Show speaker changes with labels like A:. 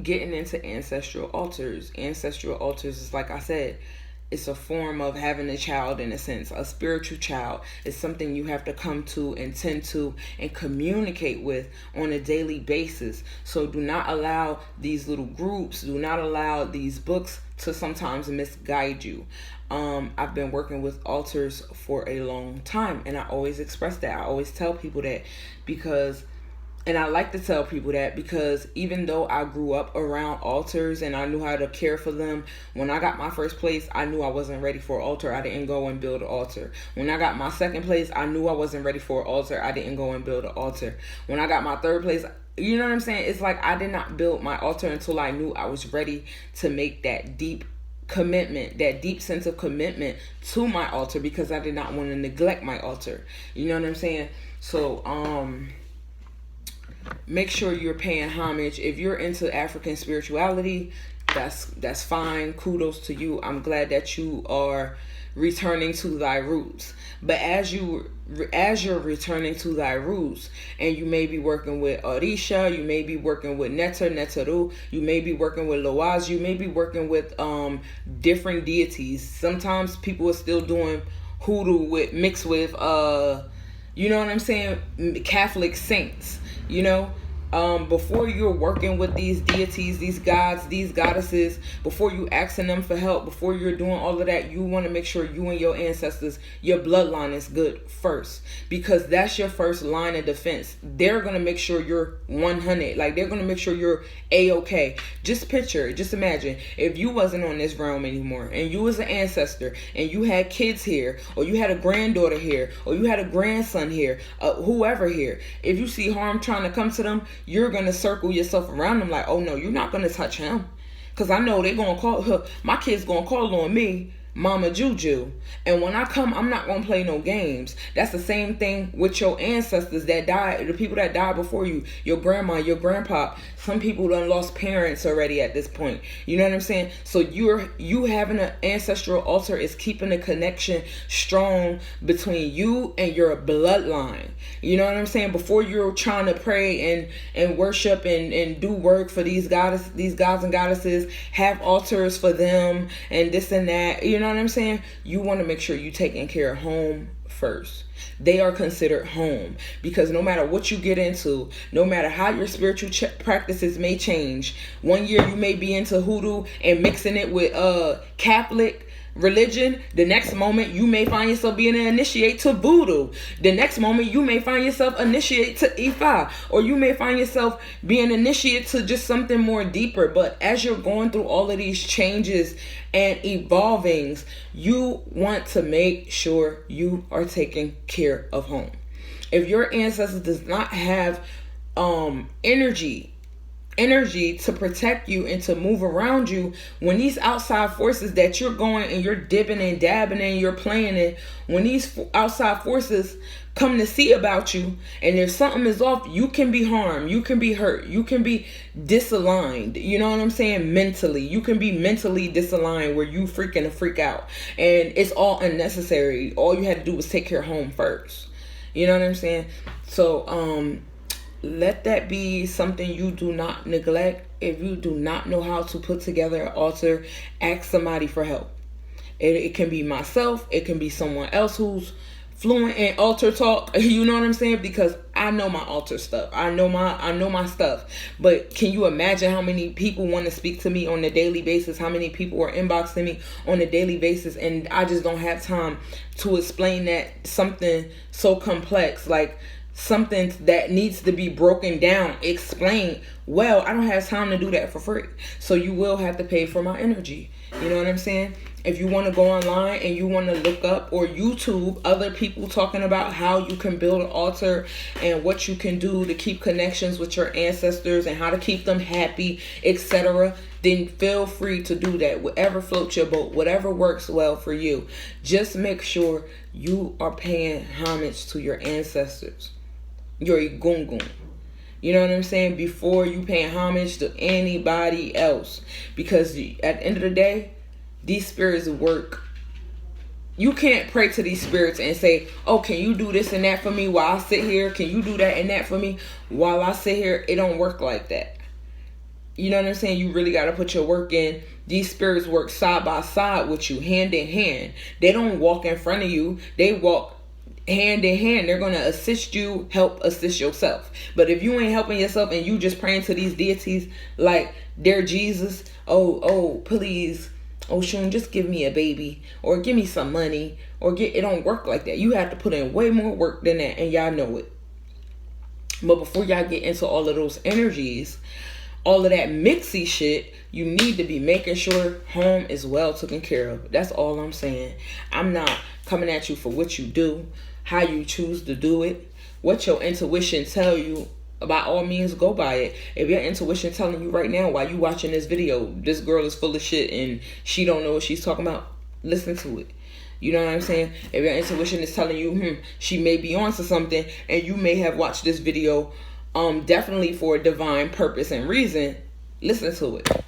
A: getting into ancestral altars. Ancestral altars is, like I said, it's a form of having a child, in a sense, a spiritual child. It's something you have to come to and tend to and communicate with on a daily basis. So do not allow these little groups, do not allow these books to sometimes misguide you. I've been working with altars for a long time, and I always express that. I always tell people that and I like to tell people that because even though I grew up around altars and I knew how to care for them, when I got my first place, I knew I wasn't ready for an altar. I didn't go and build an altar. When I got my second place, I knew I wasn't ready for an altar. I didn't go and build an altar. When I got my third place, you know what I'm saying? It's like I did not build my altar until I knew I was ready to make that deep commitment, that deep sense of commitment to my altar, because I did not want to neglect my altar. You know what I'm saying? So, make sure you're paying homage. If you're into African spirituality, that's fine. Kudos to you. I'm glad that you are returning to thy roots. But as you're returning to thy roots, and you may be working with Orisha, you may be working with Neteru, you may be working with Loaz, you may be working with different deities. Sometimes people are still doing hoodoo mixed with you know what I'm saying, Catholic saints. You know, before you're working with these deities, these gods, these goddesses, before you asking them for help, before you're doing all of that, you want to make sure you and your ancestors, your bloodline is good first, because that's your first line of defense. They're going to make sure you're 100. Like, they're going to make sure you're A-okay. Just imagine if you wasn't on this realm anymore and you was an ancestor and you had kids here, or you had a granddaughter here, or you had a grandson here, whoever here. If you see harm trying to come to them, you're going to circle yourself around them like, oh no, you're not going to touch him. Because I know they're going to call, my kid's going to call on me Mama Juju. And when I come, I'm not going to play no games. That's the same thing with your ancestors that died, the people that died before you, your grandma, your grandpa. Some people done lost parents already at this point. You know what I'm saying? So you having an ancestral altar is keeping the connection strong between you and your bloodline. You know what I'm saying? Before you're trying to pray and worship and do work for these gods and goddesses, have altars for them and this and that. You know what I'm saying? You want to make sure you're taking care of home first. They are considered home, because no matter what you get into, no matter how your spiritual practices may change, one year you may be into hoodoo and mixing it with Catholic religion. The next moment you may find yourself being an initiate to voodoo. The next moment you may find yourself initiate to Ifa, or you may find yourself being initiate to just something more deeper. But as you're going through all of these changes and evolvings, you want to make sure you are taking care of home. If your ancestors does not have energy to protect you and to move around you, when these outside forces that you're going and you're dipping and dabbing and you're playing in, when these outside forces come to see about you, and if something is off, you can be harmed, you can be hurt, you can be disaligned. You know what I'm saying? Mentally, you can be mentally disaligned where you freaking freak out, and it's all unnecessary. All you had to do was take care of home first. You know what I'm saying? So let that be something you do not neglect. If you do not know how to put together an altar, ask somebody for help. It can be myself. It can be someone else who's fluent in altar talk. You know what I'm saying? Because I know my altar stuff. I know my stuff. But can you imagine how many people want to speak to me on a daily basis? How many people are inboxing me on a daily basis? And I just don't have time to explain that something so complex, like something that needs to be broken down, explained. Well, I don't have time to do that for free. So you will have to pay for my energy. You know what I'm saying? If you want to go online and you want to look up or YouTube other people talking about how you can build an altar and what you can do to keep connections with your ancestors and how to keep them happy, etc., then feel free to do that. Whatever floats your boat, whatever works well for you. Just make sure you are paying homage to your ancestors, your Igungun. You know what I'm saying? Before you pay homage to anybody else. Because at the end of the day, these spirits work. You can't pray to these spirits and say, oh, can you do this and that for me while I sit here? Can you do that and that for me while I sit here? It don't work like that. You know what I'm saying? You really got to put your work in. These spirits work side by side with you, hand in hand. They don't walk in front of you. They walk hand in hand. They're going to assist you, help assist yourself. But if you ain't helping yourself and you just praying to these deities like they're Jesus, oh, please, oh, Shun, just give me a baby or give me some money it don't work like that. You have to put in way more work than that, and y'all know it. But before y'all get into all of those energies, all of that mixy shit, you need to be making sure home is well taken care of. That's all I'm saying. I'm not coming at you for what you do, how you choose to do it, what your intuition tell you. By all means, go by it. If your intuition telling you right now while you watching this video, this girl is full of shit and she don't know what she's talking about, listen to it. You know what I'm saying? If your intuition is telling you, she may be onto something, and you may have watched this video definitely for a divine purpose and reason, listen to it.